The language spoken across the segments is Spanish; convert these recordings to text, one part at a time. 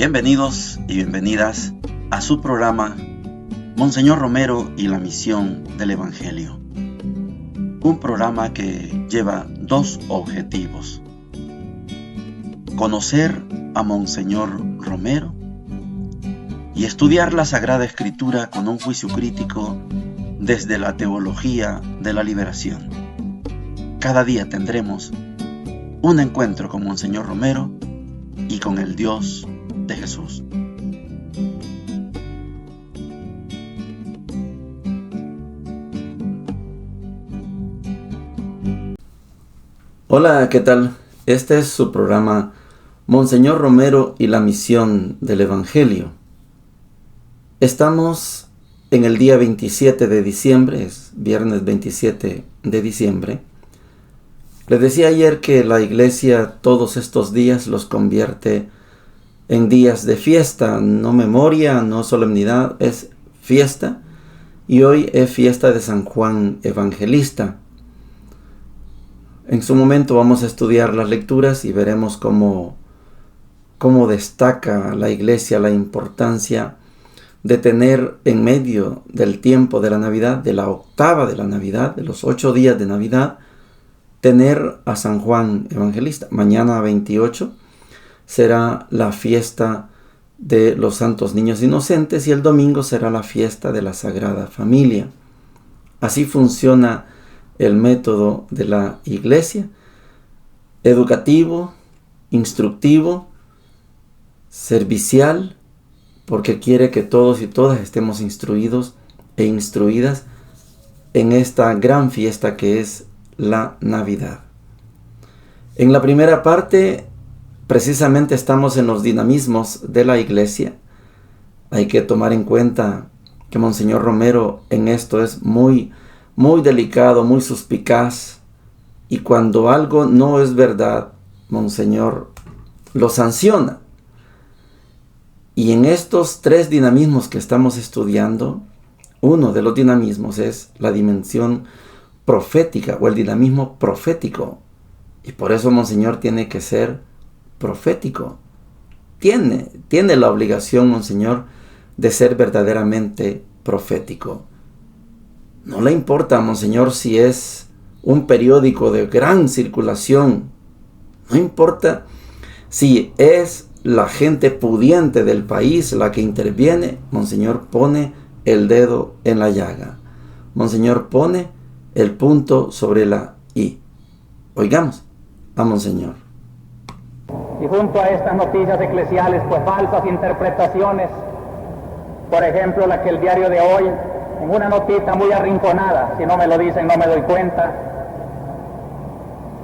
Bienvenidos y bienvenidas a su programa Monseñor Romero y la misión del Evangelio. Un programa que lleva dos objetivos: conocer a Monseñor Romero y estudiar la Sagrada Escritura con un juicio crítico desde la teología de la liberación. Cada día tendremos un encuentro con Monseñor Romero y con el Dios de Jesús. Hola, ¿qué tal? Este es su programa Monseñor Romero y la misión del Evangelio. Estamos en el día 27 de diciembre, es viernes 27 de diciembre. Les decía ayer que la Iglesia todos estos días los convierte en días de fiesta, no memoria, no solemnidad, es fiesta. Y hoy es fiesta de San Juan Evangelista. En su momento vamos a estudiar las lecturas y veremos cómo destaca la Iglesia la importancia de tener en medio del tiempo de la Navidad, de la octava de la Navidad, de los 8 días de Navidad, tener a San Juan Evangelista. Mañana 28 será la fiesta de los santos niños inocentes y el domingo será la fiesta de la Sagrada Familia. Así funciona el método de la Iglesia: educativo, instructivo, servicial, porque quiere que todos y todas estemos instruidos e instruidas en esta gran fiesta que es la Navidad. En la primera parte, precisamente estamos en los dinamismos de la Iglesia. Hay que tomar en cuenta que Monseñor Romero en esto es muy delicado, muy suspicaz, y cuando algo no es verdad, Monseñor lo sanciona. Y en estos 3 dinamismos que estamos estudiando, uno de los dinamismos es la dimensión profética o el dinamismo profético. Y por eso Monseñor tiene que ser profético. Tiene la obligación, Monseñor, de ser verdaderamente profético. No le importa, Monseñor, si es un periódico de gran circulación. No importa si es la gente pudiente del país la que interviene. Monseñor pone el dedo en la llaga. Monseñor pone el punto sobre la I. Oigamos a Monseñor. Y junto a estas noticias eclesiales, pues falsas interpretaciones, por ejemplo la que el diario de hoy, en una notita muy arrinconada, si no me lo dicen no me doy cuenta,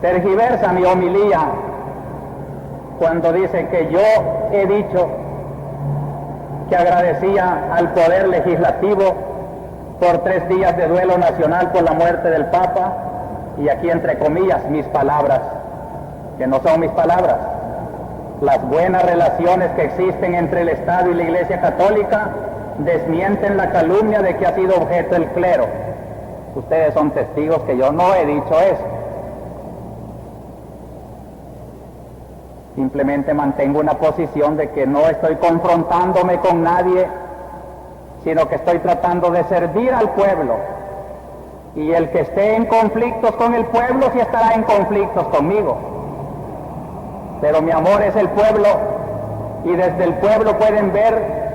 tergiversa mi homilía cuando dice que yo he dicho que agradecía al Poder Legislativo por 3 días de duelo nacional por la muerte del Papa, y aquí entre comillas mis palabras, que no son mis palabras. Las buenas relaciones que existen entre el Estado y la Iglesia Católica desmienten la calumnia de que ha sido objeto el clero. Ustedes son testigos que yo no he dicho eso. Simplemente mantengo una posición de que no estoy confrontándome con nadie, sino que estoy tratando de servir al pueblo. Y el que esté en conflictos con el pueblo, sí estará en conflictos conmigo. Pero mi amor es el pueblo, y desde el pueblo pueden ver,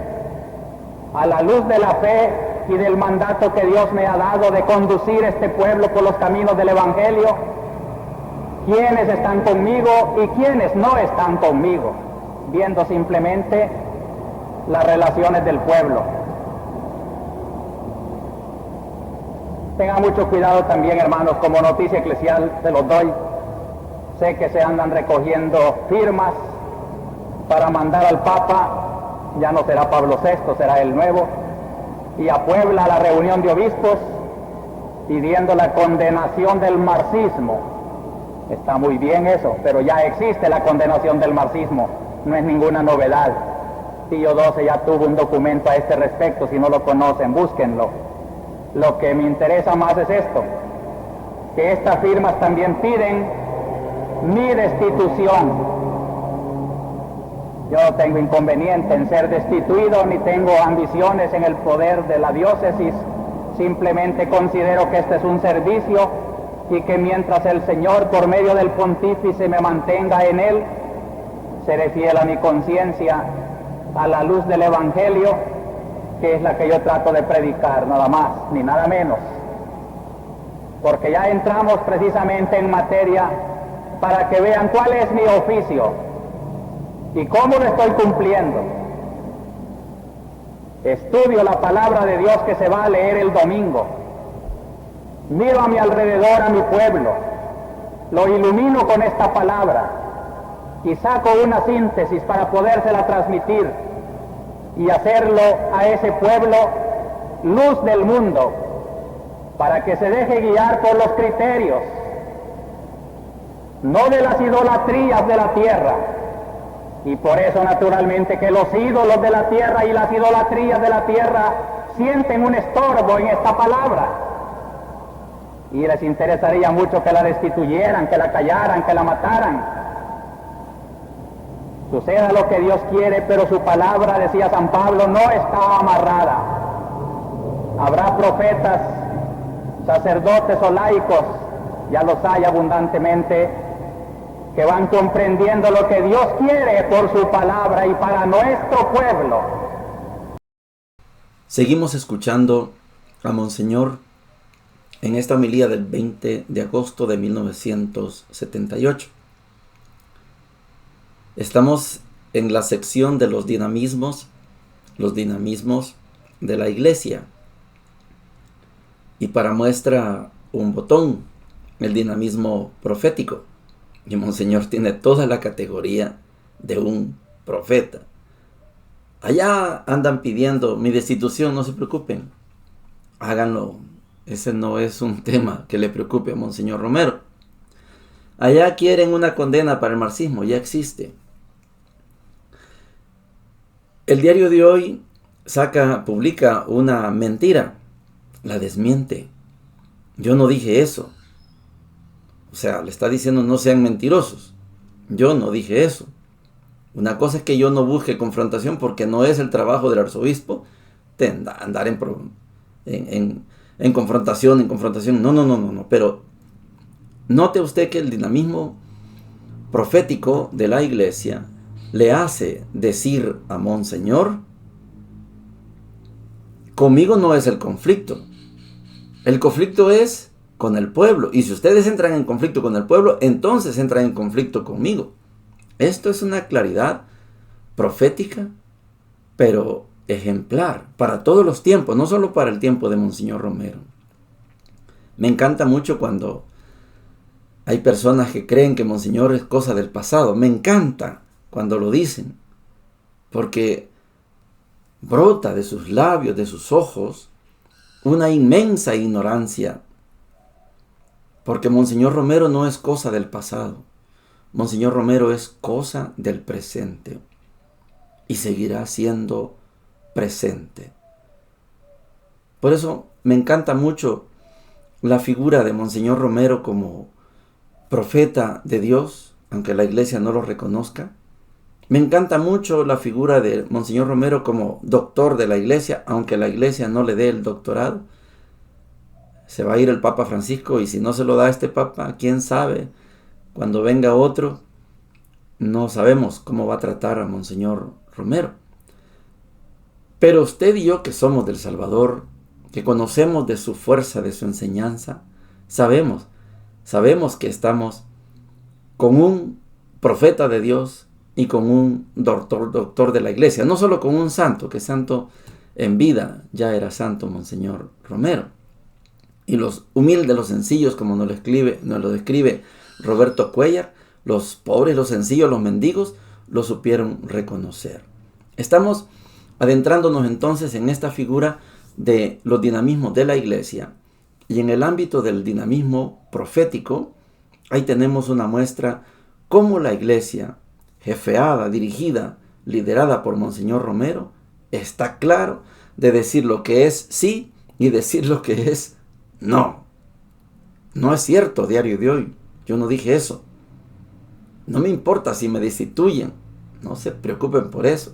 a la luz de la fe y del mandato que Dios me ha dado de conducir este pueblo por los caminos del Evangelio, quiénes están conmigo y quiénes no están conmigo, viendo simplemente las relaciones del pueblo. Tengan mucho cuidado también, hermanos, como noticia eclesial se los doy. Sé que se andan recogiendo firmas para mandar al Papa, ya no será Pablo VI, será el nuevo, y a Puebla a la reunión de obispos, pidiendo la condenación del marxismo. Está muy bien eso, pero ya existe la condenación del marxismo, no es ninguna novedad. Pío XII ya tuvo un documento a este respecto, si no lo conocen, búsquenlo. Lo que me interesa más es esto, que estas firmas también piden mi destitución. Yo no tengo inconveniente en ser destituido, ni tengo ambiciones en el poder de la diócesis. Simplemente considero que este es un servicio y que mientras el Señor, por medio del pontífice, me mantenga en él, seré fiel a mi conciencia, a la luz del Evangelio, que es la que yo trato de predicar, nada más, ni nada menos. Porque ya entramos precisamente en materia para que vean cuál es mi oficio y cómo lo estoy cumpliendo. Estudio la palabra de Dios que se va a leer el domingo. Miro a mi alrededor, a mi pueblo, lo ilumino con esta palabra y saco una síntesis para podérsela transmitir y hacerlo a ese pueblo luz del mundo, para que se deje guiar por los criterios, no de las idolatrías de la tierra. Y por eso, naturalmente, que los ídolos de la tierra y las idolatrías de la tierra sienten un estorbo en esta palabra. Y les interesaría mucho que la destituyeran, que la callaran, que la mataran. Suceda lo que Dios quiere, pero su palabra, decía San Pablo, no está amarrada. Habrá profetas, sacerdotes o laicos, ya los hay abundantemente, que van comprendiendo lo que Dios quiere por su palabra y para nuestro pueblo. Seguimos escuchando a Monseñor en esta homilía del 20 de agosto de 1978. Estamos en la sección de los dinamismos de la Iglesia. Y para muestra un botón, el dinamismo profético. Y Monseñor tiene toda la categoría de un profeta. Allá andan pidiendo mi destitución, no se preocupen. Háganlo. Ese no es un tema que le preocupe a Monseñor Romero. Allá quieren una condena para el marxismo, ya existe. El diario de hoy publica una mentira, la desmiente. Yo no dije eso. O sea, le está diciendo no sean mentirosos. Yo no dije eso. Una cosa es que yo no busque confrontación porque no es el trabajo del arzobispo de andar en confrontación, No. Pero note usted que el dinamismo profético de la Iglesia le hace decir a Monseñor, conmigo no es el conflicto. El conflicto es con el pueblo. Y si ustedes entran en conflicto con el pueblo, entonces entran en conflicto conmigo. Esto es una claridad profética, pero ejemplar para todos los tiempos, no solo para el tiempo de Monseñor Romero. Me encanta mucho cuando hay personas que creen que Monseñor es cosa del pasado. Me encanta cuando lo dicen, porque brota de sus labios, de sus ojos, una inmensa ignorancia. Porque Monseñor Romero no es cosa del pasado. Monseñor Romero es cosa del presente. Y seguirá siendo presente. Por eso me encanta mucho la figura de Monseñor Romero como profeta de Dios, aunque la Iglesia no lo reconozca. Me encanta mucho la figura de Monseñor Romero como doctor de la Iglesia, aunque la Iglesia no le dé el doctorado. Se va a ir el Papa Francisco y si no se lo da a este Papa, quién sabe, cuando venga otro, no sabemos cómo va a tratar a Monseñor Romero. Pero usted y yo que somos del Salvador, que conocemos de su fuerza, de su enseñanza, sabemos que estamos con un profeta de Dios y con un doctor de la Iglesia, no solo con un santo, que santo en vida ya era santo Monseñor Romero. Y los humildes, los sencillos, como nos lo describe Roberto Cuellar, los pobres, los sencillos, los mendigos, lo supieron reconocer. Estamos adentrándonos entonces en esta figura de los dinamismos de la Iglesia. Y en el ámbito del dinamismo profético, ahí tenemos una muestra cómo la Iglesia, jefeada, dirigida, liderada por Monseñor Romero, está claro de decir lo que es sí y decir lo que es no. No es cierto, diario de hoy. Yo no dije eso. No me importa si me destituyen. No se preocupen por eso.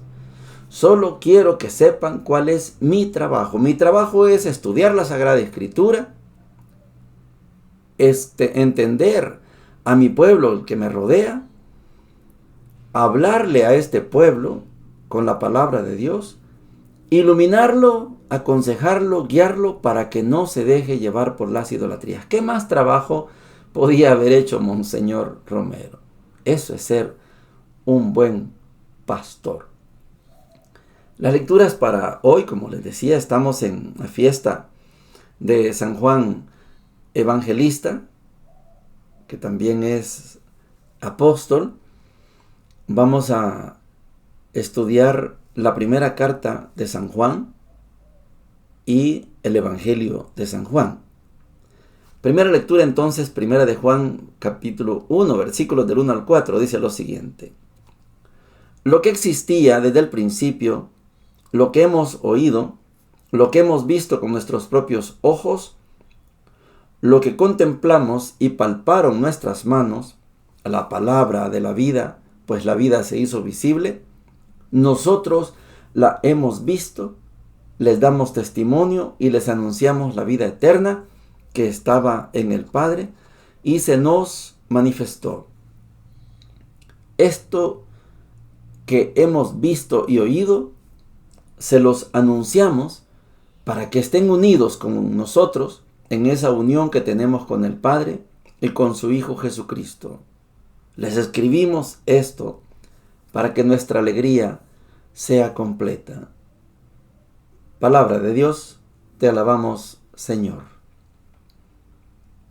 Solo quiero que sepan cuál es mi trabajo. Mi trabajo es estudiar la Sagrada Escritura, entender a mi pueblo, el que me rodea, hablarle a este pueblo con la palabra de Dios, iluminarlo, aconsejarlo, guiarlo para que no se deje llevar por las idolatrías. ¿Qué más trabajo podía haber hecho Monseñor Romero? Eso es ser un buen pastor. Las lecturas para hoy, como les decía, estamos en la fiesta de San Juan Evangelista, que también es apóstol. Vamos a estudiar la primera carta de San Juan y el Evangelio de San Juan. Primera lectura entonces, primera de Juan, capítulo 1, versículos del 1 al 4, dice lo siguiente. Lo que existía desde el principio, lo que hemos oído, lo que hemos visto con nuestros propios ojos, lo que contemplamos y palparon nuestras manos, la palabra de la vida, pues la vida se hizo visible, nosotros la hemos visto, les damos testimonio y les anunciamos la vida eterna que estaba en el Padre y se nos manifestó. Esto que hemos visto y oído, se los anunciamos para que estén unidos con nosotros en esa unión que tenemos con el Padre y con su Hijo Jesucristo. Les escribimos esto para que nuestra alegría sea completa. Palabra de Dios, te alabamos, Señor.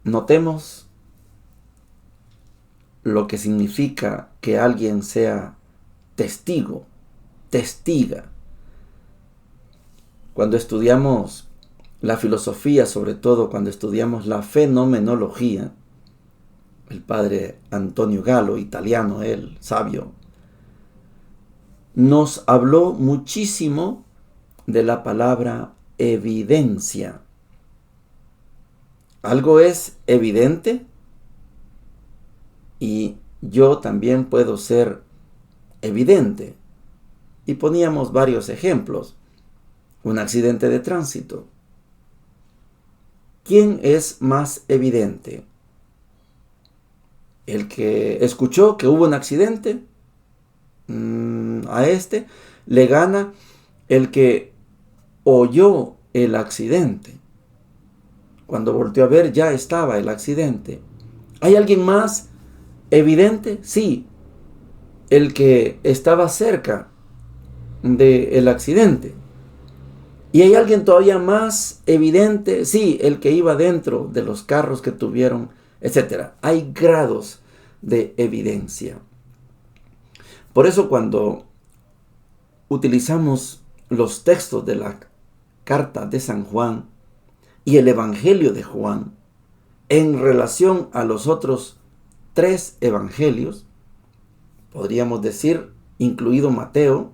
Notemos lo que significa que alguien sea testigo, testiga. Cuando estudiamos la filosofía, sobre todo cuando estudiamos la fenomenología, el padre Antonio Gallo, italiano, él, sabio, nos habló muchísimo de la palabra evidencia. Algo es evidente y yo también puedo ser evidente. Y poníamos varios ejemplos. Un accidente de tránsito. ¿Quién es más evidente? ¿El que escuchó que hubo un accidente? A este le gana el que oyó el accidente. Cuando volteó a ver, ya estaba el accidente. ¿Hay alguien más evidente? Sí, el que estaba cerca del accidente. ¿Y hay alguien todavía más evidente? Sí, el que iba dentro de los carros que tuvieron, etc. Hay grados de evidencia. Por eso cuando utilizamos los textos de la carta de San Juan y el Evangelio de Juan en relación a los otros 3 evangelios, podríamos decir, incluido Mateo,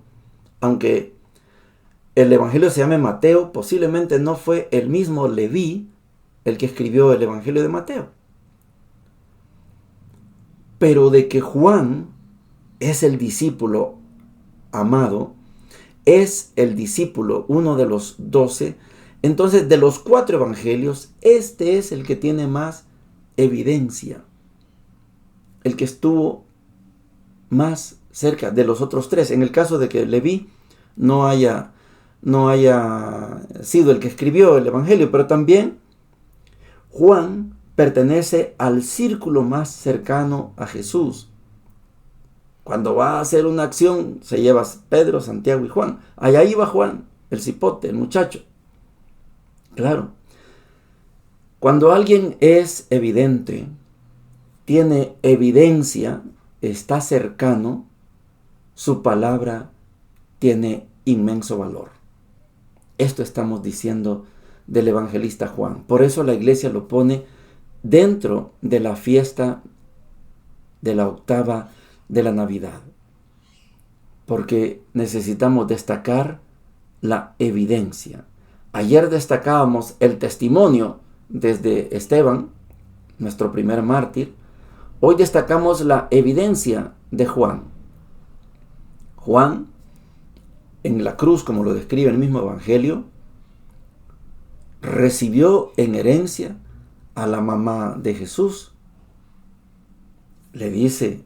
aunque el evangelio se llame Mateo, posiblemente no fue el mismo Leví el que escribió el evangelio de Mateo. Pero de que Juan es el discípulo amado, es el discípulo, uno de los 12, entonces de los 4 evangelios, este es el que tiene más evidencia, el que estuvo más cerca de los otros 3. En el caso de que Leví no haya sido el que escribió el evangelio, pero también Juan pertenece al círculo más cercano a Jesús. Cuando va a hacer una acción, se lleva Pedro, Santiago y Juan. Allá iba Juan, el cipote, el muchacho. Claro. Cuando alguien es evidente, tiene evidencia, está cercano, su palabra tiene inmenso valor. Esto estamos diciendo del evangelista Juan. Por eso la iglesia lo pone dentro de la fiesta de la octava de la Navidad. Porque necesitamos destacar la evidencia. Ayer destacábamos el testimonio desde Esteban, nuestro primer mártir. Hoy destacamos la evidencia de Juan. Juan, en la cruz, como lo describe el mismo Evangelio, recibió en herencia a la mamá de Jesús. Le dice: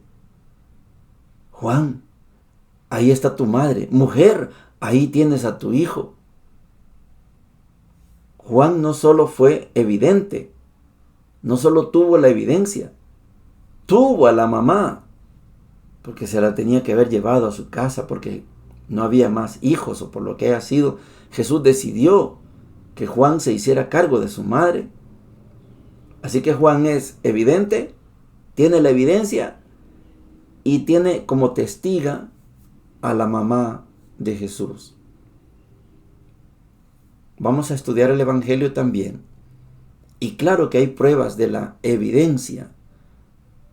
Juan, ahí está tu madre. Mujer, ahí tienes a tu hijo. Juan no solo fue evidente, no solo tuvo la evidencia, tuvo a la mamá, porque se la tenía que haber llevado a su casa, porque no había más hijos, o por lo que haya sido. Jesús decidió que Juan se hiciera cargo de su madre. Así que Juan es evidente, tiene la evidencia y tiene como testiga a la mamá de Jesús. Vamos a estudiar el Evangelio también. Y claro que hay pruebas de la evidencia.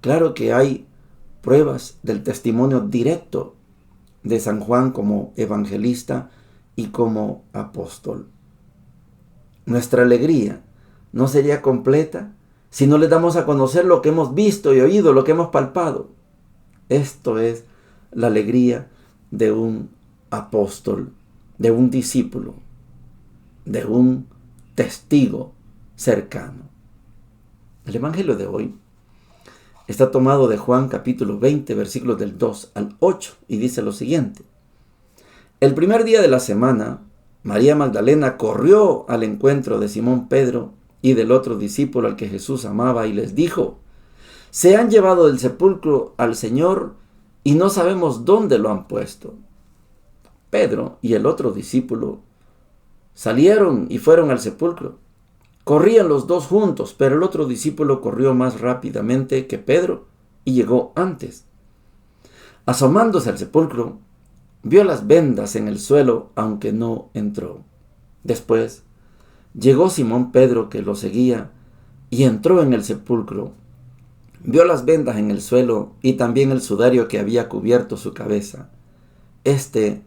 Claro que hay pruebas del testimonio directo de San Juan como evangelista y como apóstol. Nuestra alegría no sería completa si no le damos a conocer lo que hemos visto y oído, lo que hemos palpado. Esto es la alegría de un apóstol, de un discípulo, de un testigo cercano. El Evangelio de hoy está tomado de Juan capítulo 20, versículos del 2 al 8, y dice lo siguiente: El primer día de la semana, María Magdalena corrió al encuentro de Simón Pedro y del otro discípulo al que Jesús amaba y les dijo: Se han llevado del sepulcro al Señor y no sabemos dónde lo han puesto. Pedro y el otro discípulo salieron y fueron al sepulcro. Corrían los dos juntos, pero el otro discípulo corrió más rápidamente que Pedro y llegó antes. Asomándose al sepulcro, vio las vendas en el suelo, aunque no entró. Después llegó Simón Pedro, que lo seguía, y entró en el sepulcro. Vio las vendas en el suelo y también el sudario que había cubierto su cabeza. Este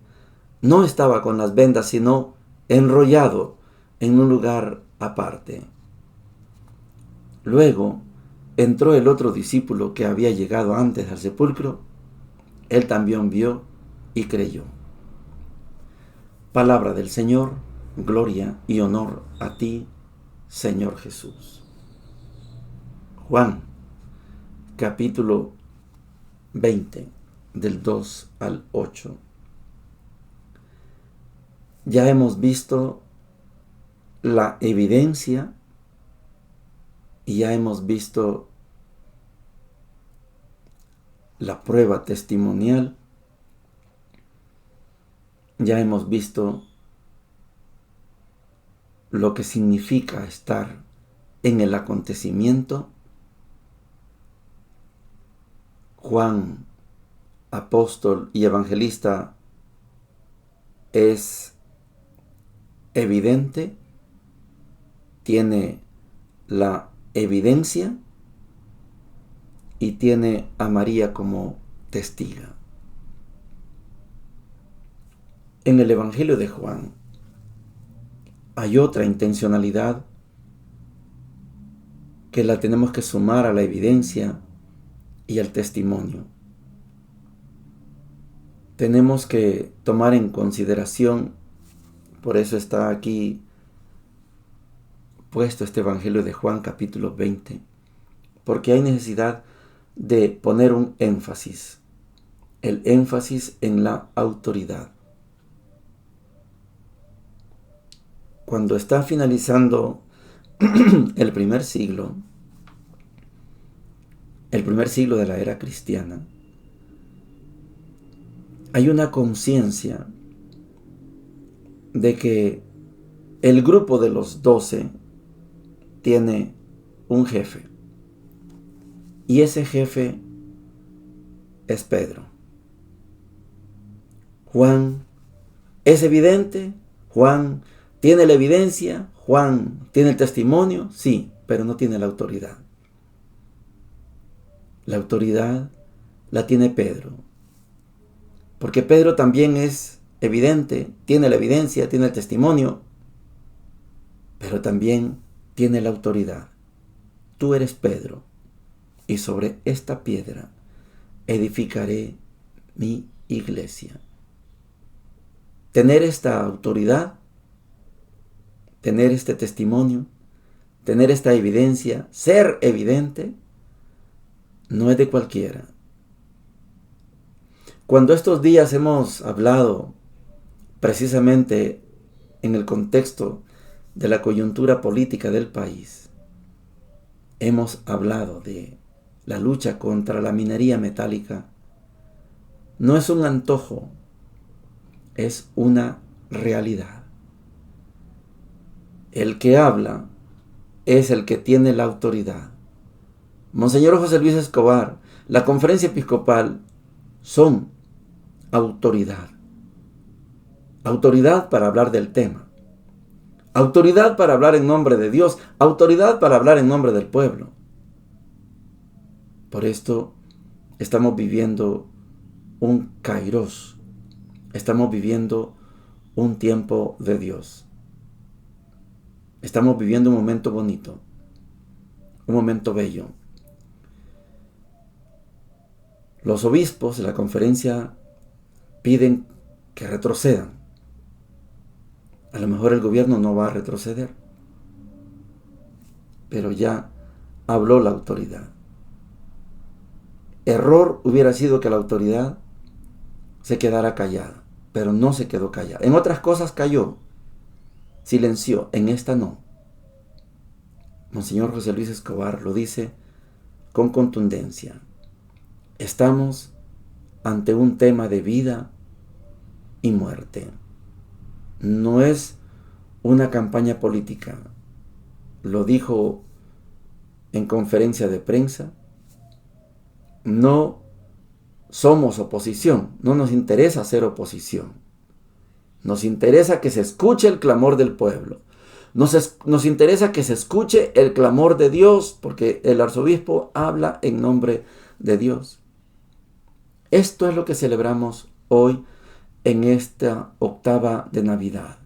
no estaba con las vendas, sino enrollado en un lugar aparte. Luego entró el otro discípulo que había llegado antes al sepulcro. Él también vio y creyó. Palabra del Señor, gloria y honor a ti, Señor Jesús. Juan, capítulo 20, del 2 al 8. Ya hemos visto la evidencia y ya hemos visto la prueba testimonial. Ya hemos visto lo que significa estar en el acontecimiento. Juan, apóstol y evangelista, es evidente, tiene la evidencia y tiene a María como testiga. En el Evangelio de Juan hay otra intencionalidad que la tenemos que sumar a la evidencia y al testimonio. Tenemos que tomar en consideración, por eso está aquí puesto este Evangelio de Juan capítulo 20, porque hay necesidad de poner un énfasis, el énfasis en la autoridad. Cuando está finalizando el primer siglo de la era cristiana, hay una conciencia de que el grupo de los 12 tiene un jefe, y ese jefe es Pedro. Juan es evidente, Juan tiene la evidencia, Juan tiene el testimonio, sí, pero no tiene la autoridad. La autoridad la tiene Pedro, porque Pedro también es evidente, tiene la evidencia, tiene el testimonio, pero también tiene la autoridad. Tú eres Pedro, y sobre esta piedra edificaré mi iglesia. Tener esta autoridad, tener este testimonio, tener esta evidencia, ser evidente, no es de cualquiera. Cuando estos días hemos hablado precisamente en el contexto de la coyuntura política del país, hemos hablado de la lucha contra la minería metálica. No es un antojo, es una realidad. El que habla es el que tiene la autoridad. Monseñor José Luis Escobar, la Conferencia Episcopal son autoridad. Autoridad para hablar del tema. Autoridad para hablar en nombre de Dios. Autoridad para hablar en nombre del pueblo. Por esto estamos viviendo un kairos. Estamos viviendo un tiempo de Dios. Estamos viviendo un momento bonito. Un momento bello. Los obispos de la conferencia piden que retrocedan. A lo mejor el gobierno no va a retroceder, pero ya habló la autoridad. Error hubiera sido que la autoridad se quedara callada, pero no se quedó callada. En otras cosas cayó, silenció, en esta no. Monseñor José Luis Escobar lo dice con contundencia. Estamos ante un tema de vida y muerte. No es una campaña política. Lo dijo en conferencia de prensa. No somos oposición. No nos interesa ser oposición. Nos interesa que se escuche el clamor del pueblo. Nos interesa que se escuche el clamor de Dios, porque el arzobispo habla en nombre de Dios. Esto es lo que celebramos hoy en esta octava de Navidad.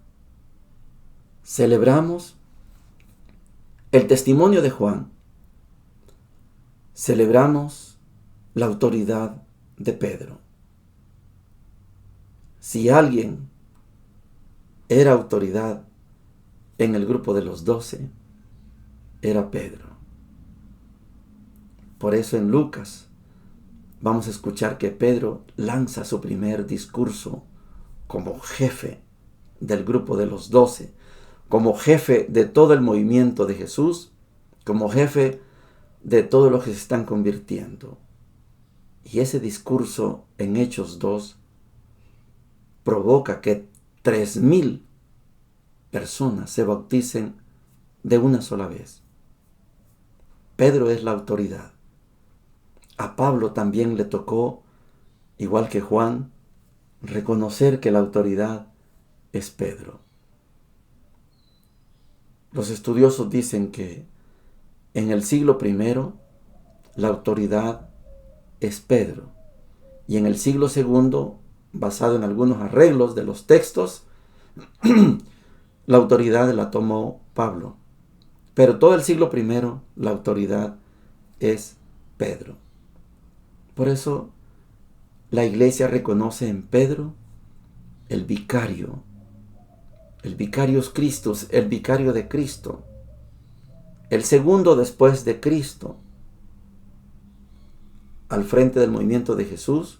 Celebramos el testimonio de Juan. Celebramos la autoridad de Pedro. Si alguien era autoridad en el grupo de los 12, era Pedro. Por eso en Lucas vamos a escuchar que Pedro lanza su primer discurso como jefe del grupo de los 12, como jefe de todo el movimiento de Jesús, como jefe de todos los que se están convirtiendo. Y ese discurso en Hechos 2 provoca que 3,000 personas se bauticen de una sola vez. Pedro es la autoridad. A Pablo también le tocó, igual que Juan, reconocer que la autoridad es Pedro. Los estudiosos dicen que en el siglo I la autoridad es Pedro, y en el siglo II, basado en algunos arreglos de los textos, la autoridad la tomó Pablo. Pero todo el siglo I la autoridad es Pedro. Por eso la iglesia reconoce en Pedro el vicario es Cristo, el vicario de Cristo, el segundo después de Cristo, al frente del movimiento de Jesús.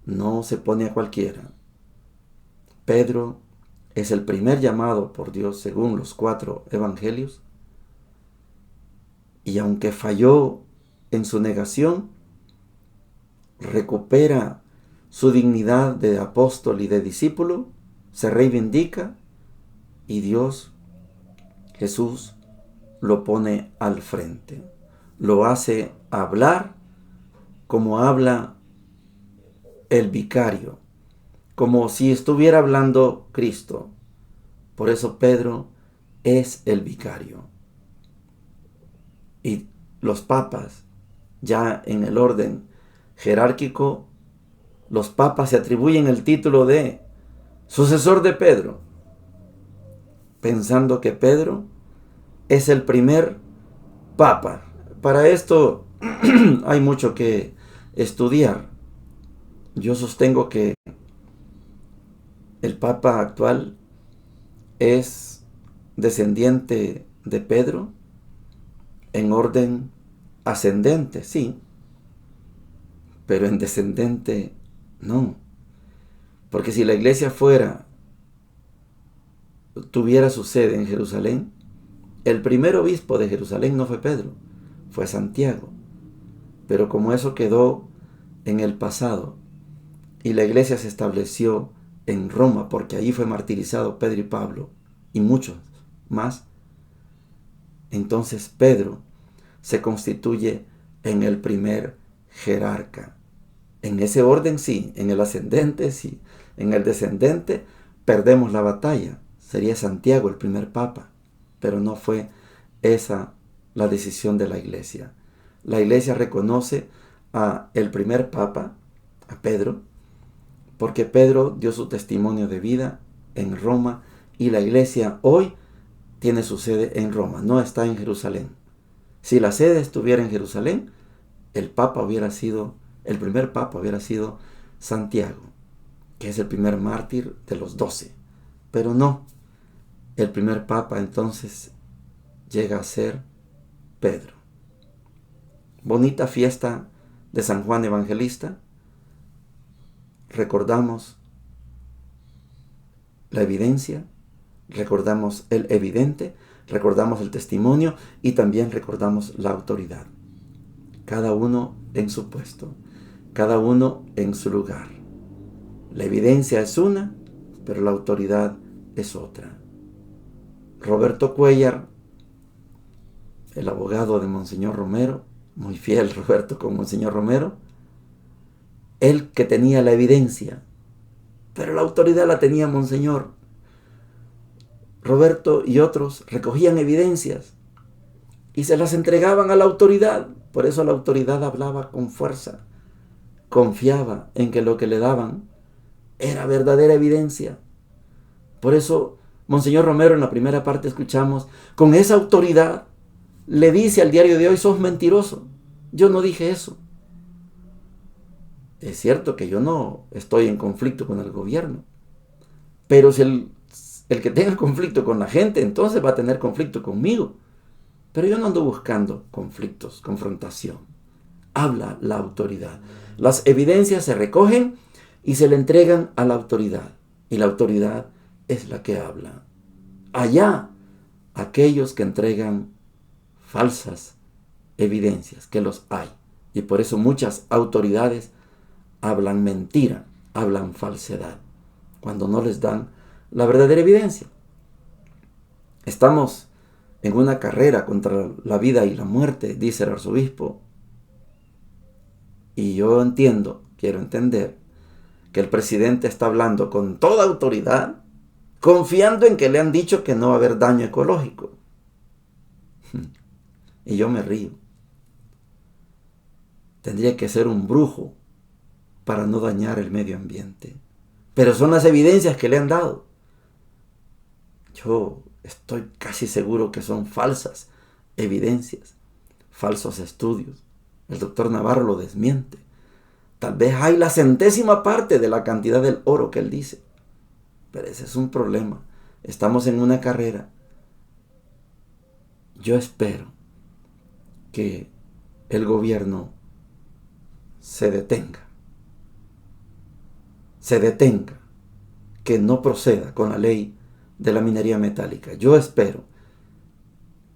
No se pone a cualquiera. Pedro es el primer llamado por Dios según los 4 evangelios, y aunque falló en su negación, recupera su dignidad de apóstol y de discípulo, se reivindica, y Dios, Jesús, lo pone al frente. Lo hace hablar como habla el vicario, como si estuviera hablando Cristo. Por eso Pedro es el vicario. Y los papas, ya en el orden jerárquico, los papas se atribuyen el título de sucesor de Pedro, pensando que Pedro es el primer papa. Para esto hay mucho que estudiar. Yo sostengo que el Papa actual es descendiente de Pedro en orden ascendente, sí, pero en descendente no. Porque si la iglesia tuviera su sede en Jerusalén, el primer obispo de Jerusalén no fue Pedro, fue Santiago. Pero como eso quedó en el pasado y la iglesia se estableció en Roma, porque allí fue martirizado Pedro y Pablo y muchos más, entonces Pedro se constituye en el primer jerarca. En ese orden sí, en el ascendente sí, en el descendente perdemos la batalla. Sería Santiago el primer papa, pero no fue esa la decisión de la iglesia. La iglesia reconoce a el primer papa, a Pedro, porque Pedro dio su testimonio de vida en Roma y la iglesia hoy tiene su sede en Roma, no está en Jerusalén. Si la sede estuviera en Jerusalén, el primer papa hubiera sido Santiago, que es el primer mártir de los 12. Pero no, el primer papa entonces llega a ser Pedro. Bonita fiesta de San Juan Evangelista. Recordamos la evidencia, recordamos el evidente, recordamos el testimonio y también recordamos la autoridad. Cada uno en su puesto, cada uno en su lugar. La evidencia es una, pero la autoridad es otra. Roberto Cuéllar, el abogado de Monseñor Romero, muy fiel Roberto con Monseñor Romero, él que tenía la evidencia, pero la autoridad la tenía Monseñor. Roberto y otros recogían evidencias y se las entregaban a la autoridad. Por eso la autoridad hablaba con fuerza, confiaba en que lo que le daban era verdadera evidencia. Por eso Monseñor Romero en la primera parte escuchamos, con esa autoridad le dice al diario de hoy, sos mentiroso. Yo no dije eso. Es cierto que yo no estoy en conflicto con el gobierno, pero si el que tenga conflicto con la gente, entonces va a tener conflicto conmigo. Pero yo no ando buscando conflictos, confrontación. Habla la autoridad. Las evidencias se recogen y se le entregan a la autoridad. Y la autoridad es la que habla. Allá, aquellos que entregan falsas evidencias, que los hay. Y por eso muchas autoridades hablan mentira, hablan falsedad, cuando no les dan la verdadera evidencia. Estamos en una carrera contra la vida y la muerte, dice el arzobispo. Y yo quiero entender, que el presidente está hablando con toda autoridad, confiando en que le han dicho que no va a haber daño ecológico. Y yo me río. Tendría que ser un brujo para no dañar el medio ambiente. Pero son las evidencias que le han dado. Yo estoy casi seguro que son falsas evidencias, falsos estudios. El doctor Navarro lo desmiente. Tal vez hay la 100ª parte de la cantidad del oro que él dice. Pero ese es un problema. Estamos en una carrera. Yo espero que el gobierno se detenga, que no proceda con la ley de la minería metálica. Yo espero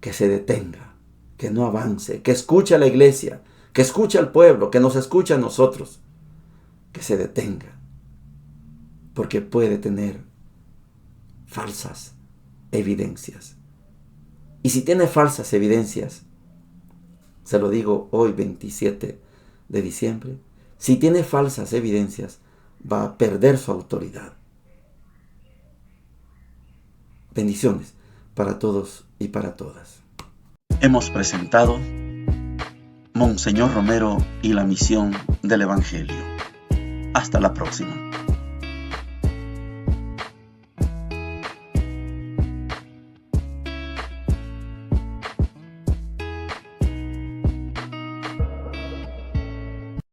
que se detenga, que no avance, que escuche a la iglesia, que escuche al pueblo, que nos escuche a nosotros, que se detenga, porque puede tener falsas evidencias. Y si tiene falsas evidencias, se lo digo hoy 27 de diciembre, si tiene falsas evidencias, va a perder su autoridad. Bendiciones para todos y para todas. Hemos presentado Monseñor Romero y la misión del Evangelio. Hasta la próxima.